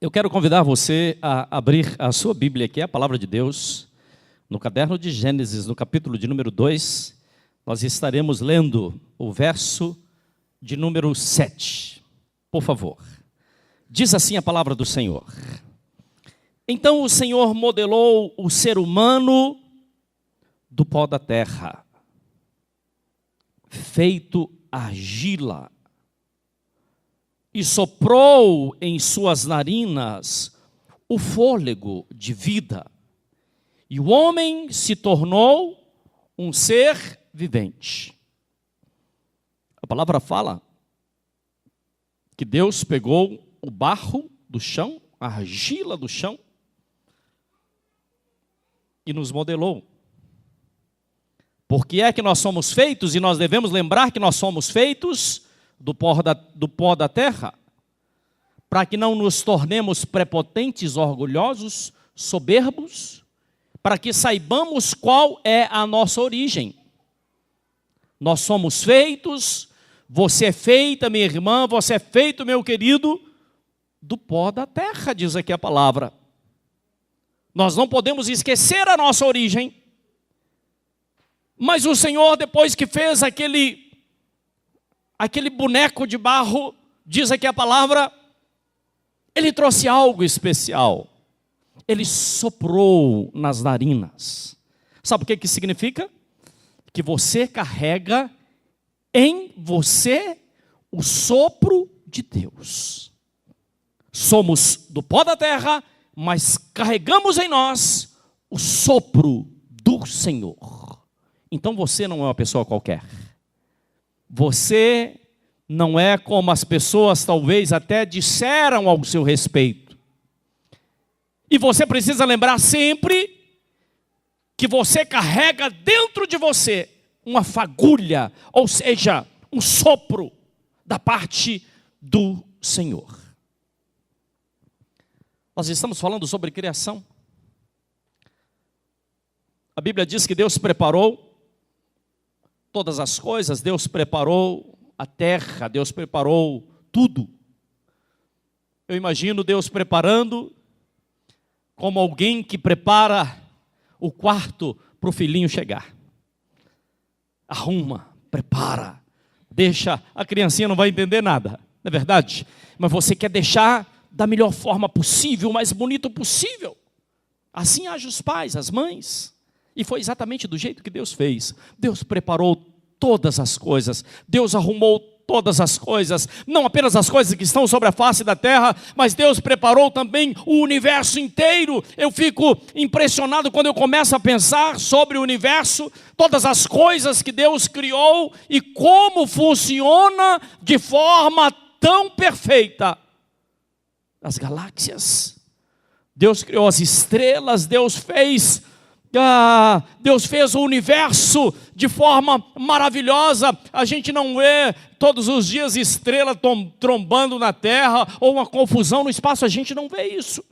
Eu quero convidar você a abrir a sua Bíblia, que é a Palavra de Deus, no caderno de Gênesis, no capítulo de número 2, nós estaremos lendo o verso de número 7. Por favor. Diz assim a palavra do Senhor. Então o Senhor modelou o ser humano do pó da terra, feito argila, e soprou em suas narinas o fôlego de vida. E o homem se tornou um ser vivente. A palavra fala que Deus pegou o barro do chão, a argila do chão, e nos modelou. Porque é que nós somos feitos, e nós devemos lembrar que nós somos feitos do pó da terra, para que não nos tornemos prepotentes, orgulhosos, soberbos, para que saibamos qual é a nossa origem. Nós somos feitos, você é feita, minha irmã, você é feito, meu querido, do pó da terra, diz aqui a palavra. Nós não podemos esquecer a nossa origem. Mas o Senhor, depois que fez aquele boneco de barro, diz aqui a palavra, Ele trouxe algo especial. Ele soprou nas narinas. Sabe o que significa? Que você carrega em você o sopro de Deus. Somos do pó da terra, mas carregamos em nós o sopro do Senhor. Então você não é uma pessoa qualquer. Você não é como as pessoas talvez até disseram ao seu respeito. E você precisa lembrar sempre que você carrega dentro de você uma fagulha, ou seja, um sopro da parte do Senhor. Nós estamos falando sobre criação. A Bíblia diz que Deus preparou todas as coisas, Deus preparou a terra, Deus preparou tudo. Eu imagino Deus preparando como alguém que prepara o quarto para o filhinho chegar. Arruma, prepara, deixa, a criancinha não vai entender nada, não é verdade? Mas você quer deixar da melhor forma possível, o mais bonito possível. Assim agem os pais, as mães. E foi exatamente do jeito que Deus fez. Deus preparou todas as coisas. Deus arrumou todas as coisas. Não apenas as coisas que estão sobre a face da terra, mas Deus preparou também o universo inteiro. Eu fico impressionado quando eu começo a pensar sobre o universo, todas as coisas que Deus criou e como funciona de forma tão perfeita. As galáxias. Deus criou as estrelas, Deus fez o universo de forma maravilhosa. A gente não vê todos os dias estrela trombando na terra ou uma confusão no espaço, a gente não vê isso.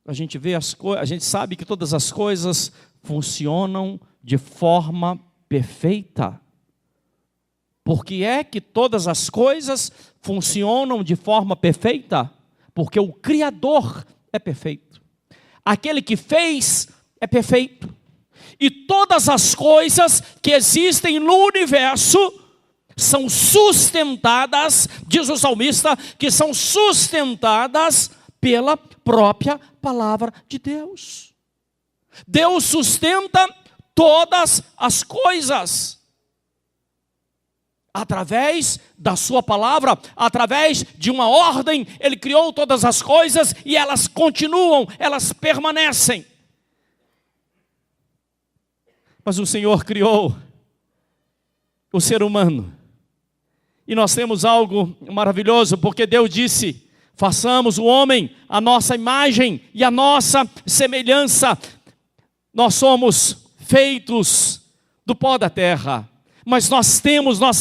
A gente vê a gente sabe que todas as coisas funcionam de forma perfeita. Por que é que todas as coisas funcionam de forma perfeita? Porque o Criador é perfeito. Aquele que fez é perfeito. E todas as coisas que existem no universo são sustentadas, diz o salmista, que são sustentadas pela própria palavra de Deus. Deus sustenta todas as coisas. Através da sua palavra, através de uma ordem, Ele criou todas as coisas e elas continuam, elas permanecem. Mas o Senhor criou o ser humano. E nós temos algo maravilhoso, porque Deus disse, façamos o homem a nossa imagem e a nossa semelhança. Nós somos feitos do pó da terra. Mas nós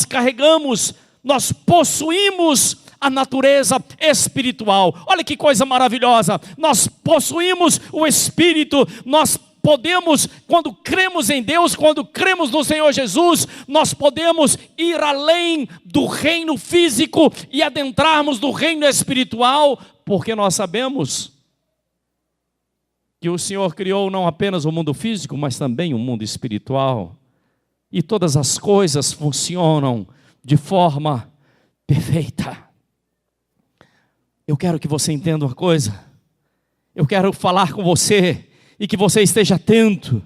carregamos, nós possuímos a natureza espiritual. Olha que coisa maravilhosa. Nós possuímos o Espírito, nós podemos, quando cremos em Deus, quando cremos no Senhor Jesus, nós podemos ir além do reino físico e adentrarmos no reino espiritual, porque nós sabemos que o Senhor criou não apenas o mundo físico, mas também o mundo espiritual. E todas as coisas funcionam de forma perfeita. Eu quero que você entenda uma coisa. Eu quero falar com você e que você esteja atento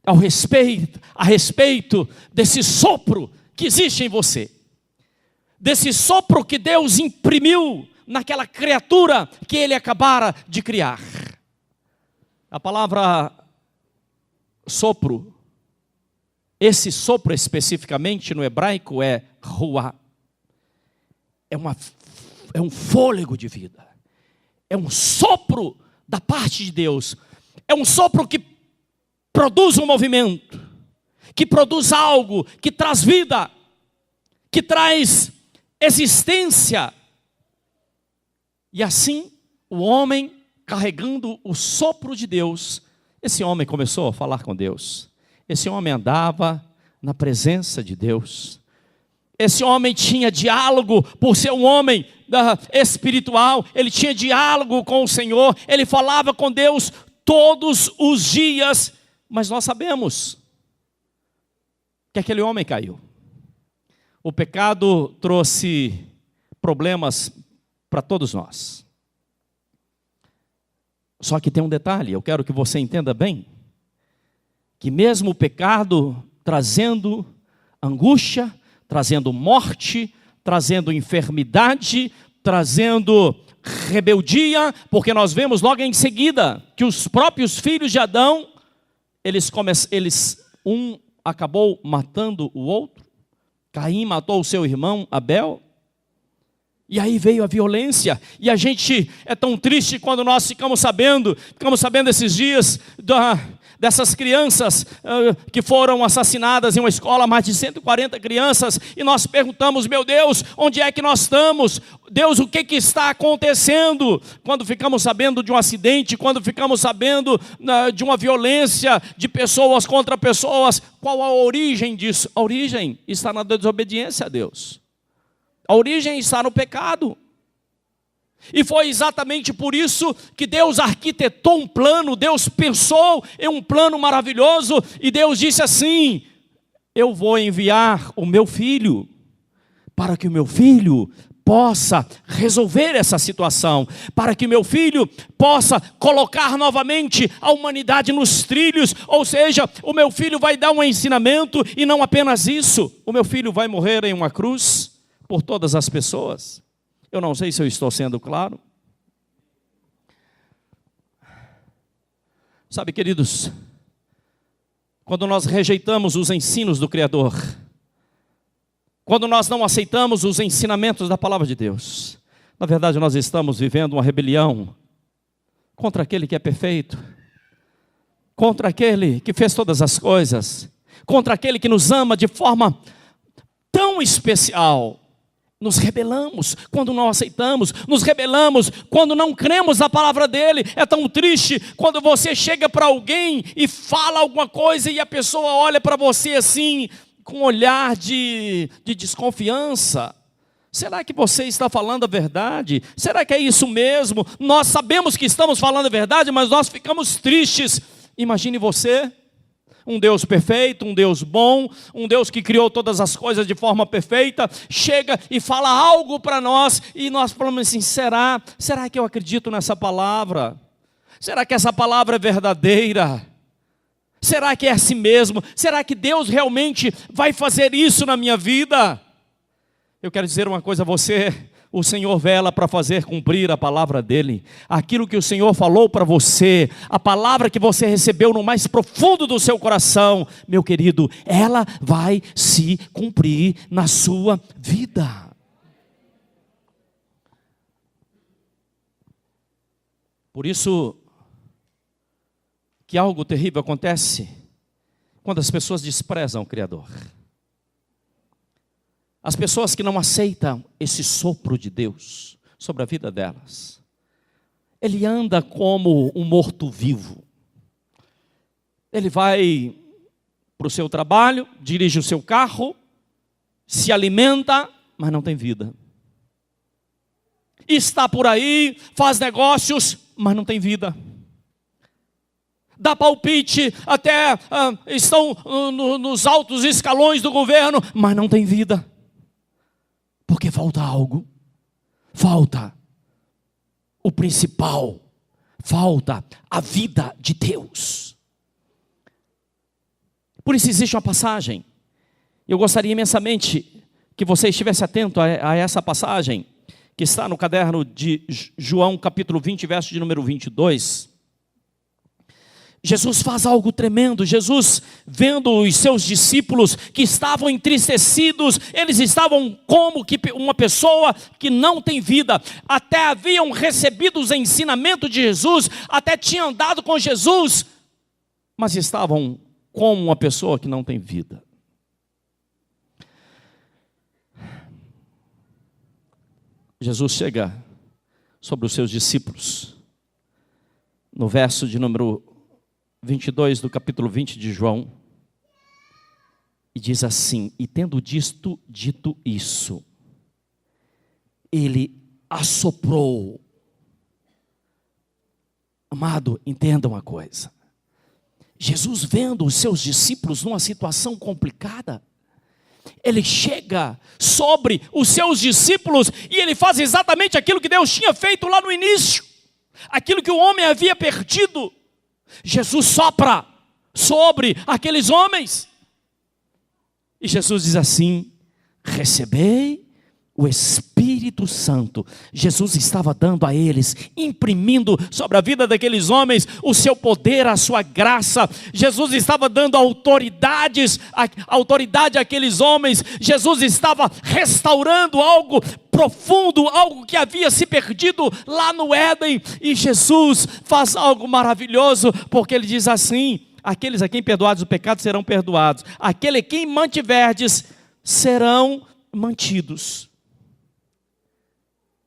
a respeito desse sopro que existe em você. Desse sopro que Deus imprimiu naquela criatura que Ele acabara de criar. A palavra sopro, esse sopro especificamente no hebraico é ruá. É um fôlego de vida. É um sopro da parte de Deus. É um sopro que produz um movimento, que produz algo, que traz vida, que traz existência. E assim, o homem carregando o sopro de Deus, esse homem começou a falar com Deus. Esse homem andava na presença de Deus. Esse homem tinha diálogo, por ser um homem espiritual, ele tinha diálogo com o Senhor, ele falava com Deus todos os dias. Mas nós sabemos que aquele homem caiu. O pecado trouxe problemas para todos nós. Só que tem um detalhe, eu quero que você entenda bem, que mesmo o pecado trazendo angústia, trazendo morte, trazendo enfermidade, trazendo rebeldia, porque nós vemos logo em seguida que os próprios filhos de Adão, um acabou matando o outro. Caim matou o seu irmão Abel. E aí veio a violência, e a gente é tão triste quando nós ficamos sabendo esses dias dessas crianças que foram assassinadas em uma escola, mais de 140 crianças, e nós perguntamos, meu Deus, onde é que nós estamos? Deus, o que está acontecendo? Quando ficamos sabendo de um acidente, quando ficamos sabendo de uma violência de pessoas contra pessoas, qual a origem disso? A origem está na desobediência a Deus. A origem está no pecado. E foi exatamente por isso que Deus arquitetou um plano, Deus pensou em um plano maravilhoso, e Deus disse assim: eu vou enviar o meu filho, para que o meu filho possa resolver essa situação, para que meu filho possa colocar novamente a humanidade nos trilhos, ou seja, o meu filho vai dar um ensinamento, e não apenas isso, o meu filho vai morrer em uma cruz, por todas as pessoas. Eu não sei se eu estou sendo claro. Sabe, queridos, quando nós rejeitamos os ensinos do Criador, quando nós não aceitamos os ensinamentos da palavra de Deus, na verdade nós estamos vivendo uma rebelião contra aquele que é perfeito, contra aquele que fez todas as coisas, contra aquele que nos ama de forma tão especial. Nos rebelamos quando não aceitamos, nos rebelamos quando não cremos na palavra dele. É tão triste quando você chega para alguém e fala alguma coisa e a pessoa olha para você assim, com um olhar de desconfiança. Será que você está falando a verdade? Será que é isso mesmo? Nós sabemos que estamos falando a verdade, mas nós ficamos tristes. Imagine você, um Deus perfeito, um Deus bom, um Deus que criou todas as coisas de forma perfeita, chega e fala algo para nós, e nós falamos assim, será que eu acredito nessa palavra? Será que essa palavra é verdadeira? Será que é assim mesmo? Será que Deus realmente vai fazer isso na minha vida? Eu quero dizer uma coisa a você: o Senhor vela para fazer cumprir a palavra dele. Aquilo que o Senhor falou para você, a palavra que você recebeu no mais profundo do seu coração, meu querido, ela vai se cumprir na sua vida. Por isso que algo terrível acontece quando as pessoas desprezam o Criador. As pessoas que não aceitam esse sopro de Deus sobre a vida delas, ele anda como um morto-vivo. Ele vai para o seu trabalho, dirige o seu carro, se alimenta, mas não tem vida. Está por aí, faz negócios, mas não tem vida. Dá palpite, até estão nos altos escalões do governo, mas não tem vida. Porque falta algo. Falta o principal. Falta a vida de Deus. Por isso existe uma passagem. Eu gostaria imensamente que você estivesse atento a essa passagem, que está no caderno de João, capítulo 20, verso de número 22. Jesus faz algo tremendo. Jesus, vendo os seus discípulos que estavam entristecidos, eles estavam como que uma pessoa que não tem vida. Até haviam recebido os ensinamentos de Jesus, até tinham andado com Jesus, mas estavam como uma pessoa que não tem vida. Jesus chega sobre os seus discípulos, no verso de número 22 do capítulo 20 de João, e diz assim: e tendo dito isso, ele assoprou. Amado, entenda uma coisa. Jesus, vendo os seus discípulos numa situação complicada, ele chega sobre os seus discípulos e ele faz exatamente aquilo que Deus tinha feito lá no início, aquilo que o homem havia perdido. Jesus sopra sobre aqueles homens e Jesus diz assim: recebei o Espírito Santo. Jesus estava dando a eles, imprimindo sobre a vida daqueles homens o seu poder, a sua graça. Jesus estava dando autoridade àqueles homens. Jesus estava restaurando algo profundo, algo que havia se perdido lá no Éden. E Jesus faz algo maravilhoso, porque ele diz assim: aqueles a quem perdoados o pecado serão perdoados, aquele a quem mantiverdes serão mantidos.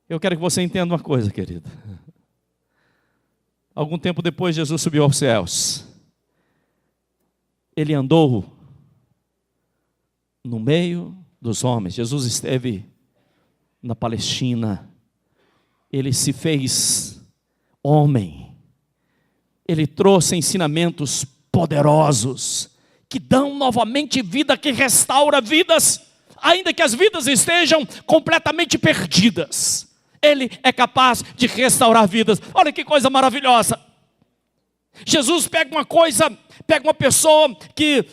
Eu quero que você entenda uma coisa, querido. Algum tempo depois, Jesus subiu aos céus. Ele andou no meio dos homens. Jesus esteve na Palestina. Ele se fez homem. Ele trouxe ensinamentos poderosos que dão novamente vida, que restaura vidas, ainda que as vidas estejam completamente perdidas. Ele é capaz de restaurar vidas. Olha que coisa maravilhosa. Jesus pega uma pessoa que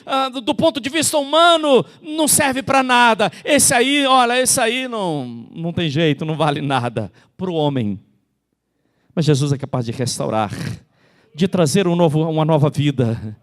do ponto de vista humano não serve para nada. Esse aí não tem jeito, não vale nada para o homem. Mas Jesus é capaz de restaurar, de trazer uma nova vida.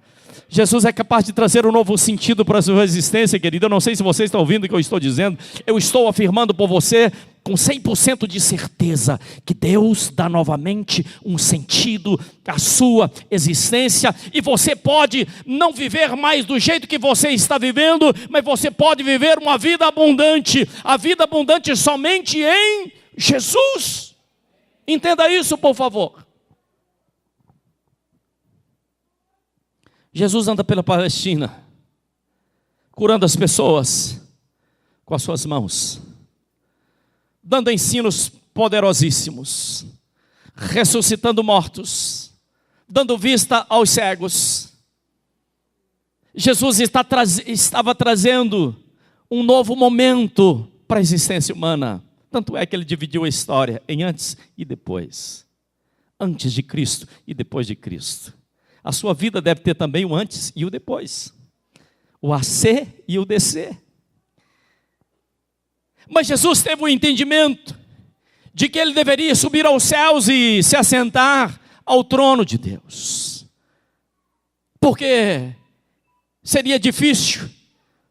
Jesus é capaz de trazer um novo sentido para a sua existência, querido. Eu não sei se você está ouvindo o que eu estou dizendo. Eu estou afirmando por você com 100% de certeza que Deus dá novamente um sentido à sua existência. E você pode não viver mais do jeito que você está vivendo, mas você pode viver uma vida abundante. A vida abundante somente em Jesus. Entenda isso, por favor. Jesus anda pela Palestina, curando as pessoas com as suas mãos, dando ensinos poderosíssimos, ressuscitando mortos, dando vista aos cegos. Jesus estava trazendo um novo momento para a existência humana. Tanto é que ele dividiu a história em antes e depois. Antes de Cristo e depois de Cristo. A sua vida deve ter também o antes e o depois. O AC e o DC. Mas Jesus teve o entendimento de que ele deveria subir aos céus e se assentar ao trono de Deus. Porque seria difícil.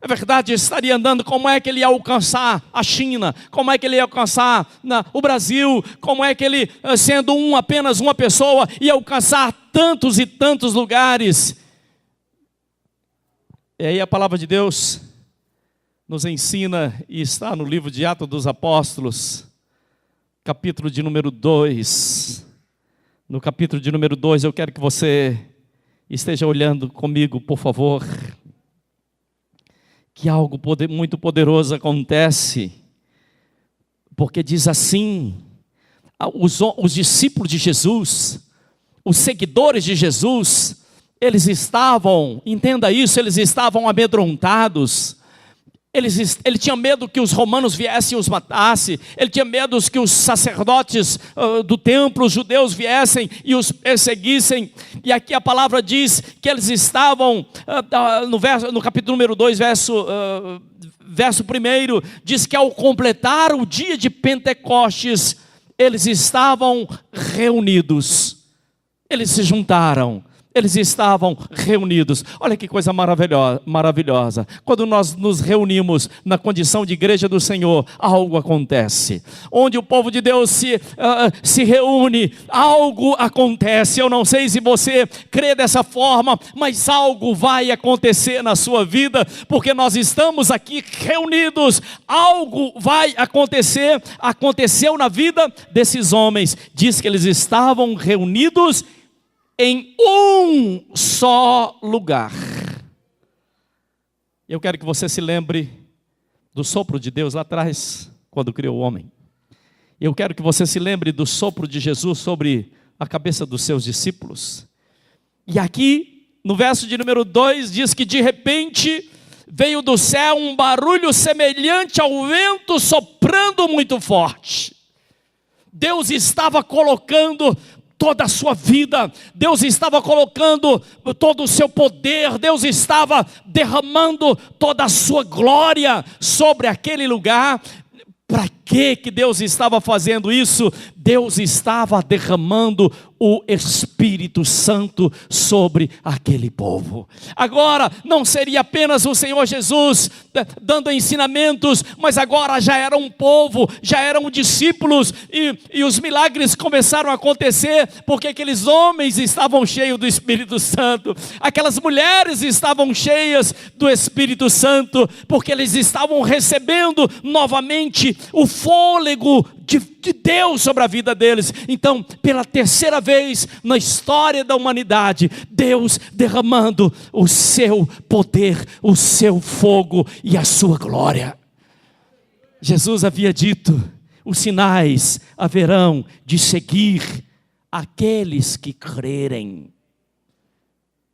Na verdade, estaria andando, como é que ele ia alcançar a China? Como é que ele ia alcançar o Brasil? Como é que ele, sendo apenas uma pessoa, ia alcançar tantos e tantos lugares? E aí a palavra de Deus nos ensina, e está no livro de Atos dos Apóstolos, capítulo de número 2. No capítulo de número 2, eu quero que você esteja olhando comigo, por favor, que algo muito poderoso acontece, porque diz assim, os discípulos de Jesus, os seguidores de Jesus, eles estavam, entenda isso, eles estavam amedrontados. Ele tinha medo que os romanos viessem e os matassem. Ele tinha medo que os sacerdotes do templo, os judeus, viessem e os perseguissem. E aqui a palavra diz que eles estavam, no capítulo número 2, verso 1, diz que ao completar o dia de Pentecostes, eles estavam reunidos. Eles se juntaram. Eles estavam reunidos. Olha que coisa maravilhosa. Quando nós nos reunimos na condição de igreja do Senhor, algo acontece. Onde o povo de Deus se reúne, algo acontece. Eu não sei se você crê dessa forma, mas algo vai acontecer na sua vida, porque nós estamos aqui reunidos. Algo vai acontecer. Aconteceu na vida desses homens. Diz que eles estavam reunidos em um só lugar. Eu quero que você se lembre do sopro de Deus lá atrás, quando criou o homem. Eu quero que você se lembre do sopro de Jesus sobre a cabeça dos seus discípulos. E aqui, no verso de número 2, diz que de repente veio do céu um barulho semelhante ao vento soprando muito forte. Deus estava colocando toda a sua vida, Deus estava colocando todo o seu poder, Deus estava derramando toda a sua glória sobre aquele lugar. Para que Deus estava fazendo isso? Deus estava derramando o Espírito Santo sobre aquele povo. Agora, não seria apenas o Senhor Jesus dando ensinamentos, mas agora já era um povo, já eram discípulos, e os milagres começaram a acontecer, porque aqueles homens estavam cheios do Espírito Santo, aquelas mulheres estavam cheias do Espírito Santo, porque eles estavam recebendo novamente o fôlego de Deus sobre a vida deles. Então, pela terceira vez na história da humanidade, Deus derramando o seu poder, o seu fogo e a sua glória. Jesus havia dito: os sinais haverão de seguir aqueles que crerem.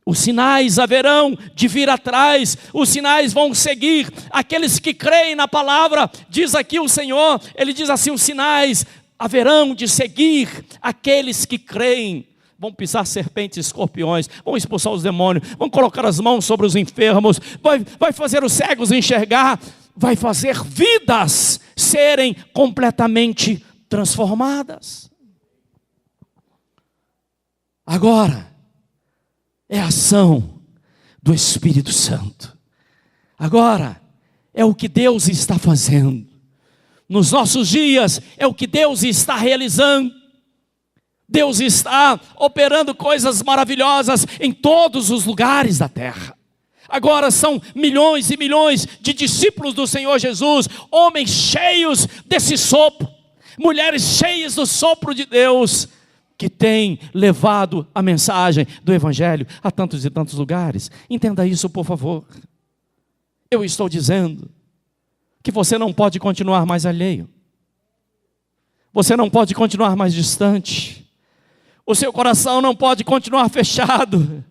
Os sinais haverão de vir atrás, os sinais vão seguir aqueles que creem na palavra. Diz aqui o Senhor, Ele diz assim: os sinais haverão de seguir aqueles que creem. Vão pisar serpentes e escorpiões, vão expulsar os demônios, vão colocar as mãos sobre os enfermos, vai fazer os cegos enxergar, vai fazer vidas serem completamente transformadas. Agora é a ação do Espírito Santo. Agora é o que Deus está fazendo. Nos nossos dias é o que Deus está realizando. Deus está operando coisas maravilhosas em todos os lugares da terra. Agora são milhões e milhões de discípulos do Senhor Jesus, homens cheios desse sopro, mulheres cheias do sopro de Deus, que tem levado a mensagem do Evangelho a tantos e tantos lugares. Entenda isso, por favor. Eu estou dizendo que você não pode continuar mais alheio. Você não pode continuar mais distante. O seu coração não pode continuar fechado.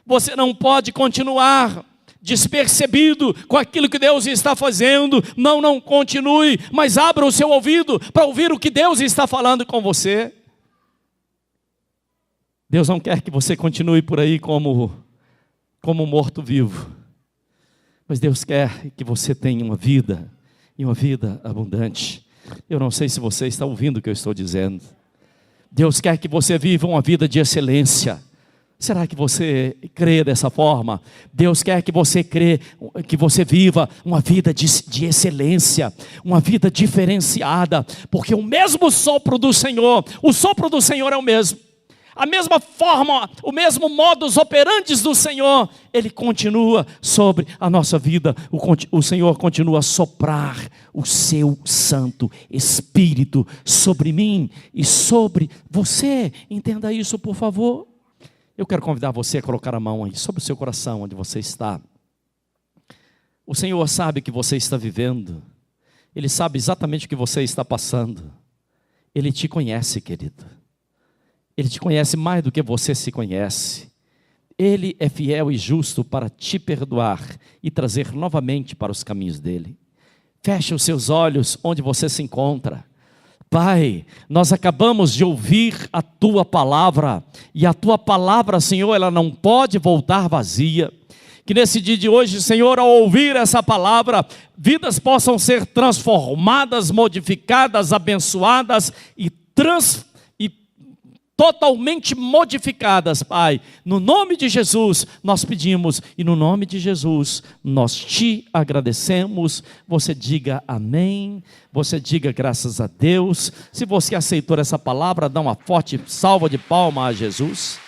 Você não pode continuar despercebido com aquilo que Deus está fazendo. Não continue, mas abra o seu ouvido para ouvir o que Deus está falando com você. Deus não quer que você continue por aí como morto-vivo. Mas Deus quer que você tenha uma vida, e uma vida abundante. Eu não sei se você está ouvindo o que eu estou dizendo. Deus quer que você viva uma vida de excelência. Será que você crê dessa forma? Deus quer que você viva uma vida de excelência, uma vida diferenciada, porque o mesmo sopro do Senhor, o sopro do Senhor é o mesmo. A mesma forma, o mesmo modus operandi do Senhor, Ele continua sobre a nossa vida. O Senhor continua a soprar o seu Santo Espírito sobre mim e sobre você. Entenda isso, por favor. Eu quero convidar você a colocar a mão aí sobre o seu coração, onde você está. O Senhor sabe o que você está vivendo. Ele sabe exatamente o que você está passando. Ele te conhece, querido. Ele te conhece mais do que você se conhece. Ele é fiel e justo para te perdoar e trazer novamente para os caminhos dele. Feche os seus olhos onde você se encontra. Pai, nós acabamos de ouvir a Tua palavra, e a Tua palavra, Senhor, ela não pode voltar vazia. Que nesse dia de hoje, Senhor, ao ouvir essa palavra, vidas possam ser transformadas, modificadas, abençoadas e totalmente modificadas, Pai. No nome de Jesus nós pedimos, e no nome de Jesus nós te agradecemos. Você diga amém, você diga graças a Deus. Se você aceitou essa palavra, dá uma forte salva de palmas a Jesus.